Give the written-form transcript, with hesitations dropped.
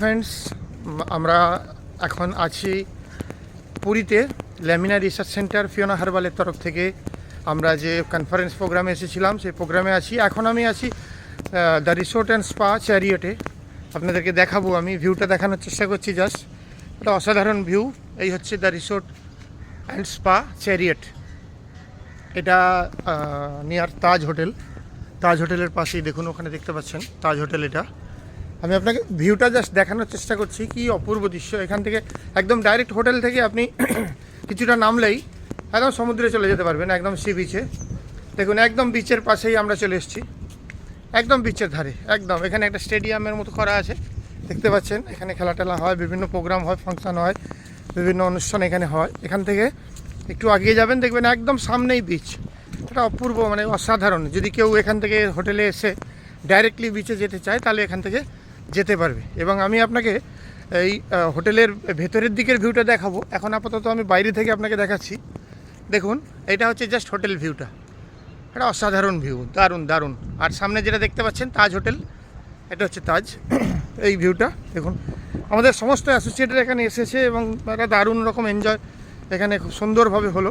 Friends, আমরা এখন আছি পুরীতে ল্যামিনা রিসার্চ সেন্টার ফিওনা হার্বালের তরফ থেকে আমরা যে কনফারেন্স প্রোগ্রামে এসেছিলাম সেই প্রোগ্রামে আছি। এখন আমি আছি দ্য রিসোর্ট অ্যান্ড স্পা চ্যারিয়টে। আপনাদেরকে দেখাবো, আমি ভিউটা দেখানোর চেষ্টা করছি। জাস্ট একটা অসাধারণ ভিউ। এই হচ্ছে the resort and spa chariot. এটা নিয়ার তাজ হোটেল। তাজ হোটেলের পাশেই দেখুন, ওখানে দেখতে পাচ্ছেন তাজ হোটেল। এটা আমি আপনাকে ভিউটা জাস্ট দেখানোর চেষ্টা করছি, কি অপূর্ব দৃশ্য। এখান থেকে একদম ডাইরেক্ট হোটেল থেকে আপনি কিছুটা নামলেই একদম সমুদ্রে চলে যেতে পারবেন, একদম সি বিচে। দেখুন একদম বিচের পাশেই আমরা চলে এসেছি, একদম বিচের ধারে। একদম এখানে একটা স্টেডিয়ামের মতো করা আছে, দেখতে পাচ্ছেন। এখানে খেলা টেলা হয়, বিভিন্ন প্রোগ্রাম হয়, ফাংশন হয়, বিভিন্ন অনুষ্ঠান এখানে হয়। এখান থেকে একটু এগিয়ে যাবেন, দেখবেন একদম সামনেই বিচ। এটা অপূর্ব, মানে অসাধারণ। যদি কেউ এখান থেকে হোটেলে এসে ডাইরেক্টলি বিচে যেতে চায় তাহলে এখান থেকে যেতে পারবে। এবং আমি আপনাকে এই হোটেলের ভেতরের দিকের ভিউটা দেখাবো। এখন আপাতত আমি বাইরে থেকে আপনাকে দেখাচ্ছি। দেখুন, এটা হচ্ছে জাস্ট হোটেল ভিউটা। এটা অসাধারণ ভিউ, দারুণ দারুণ। আর সামনে যেটা দেখতে পাচ্ছেন তাজ হোটেল, এটা হচ্ছে তাজ। এই ভিউটা দেখুন। আমাদের সমস্ত অ্যাসোসিয়েটের এখানে এসেছে এবং একটা দারুণ রকম এনজয় এখানে খুব সুন্দরভাবে হলো।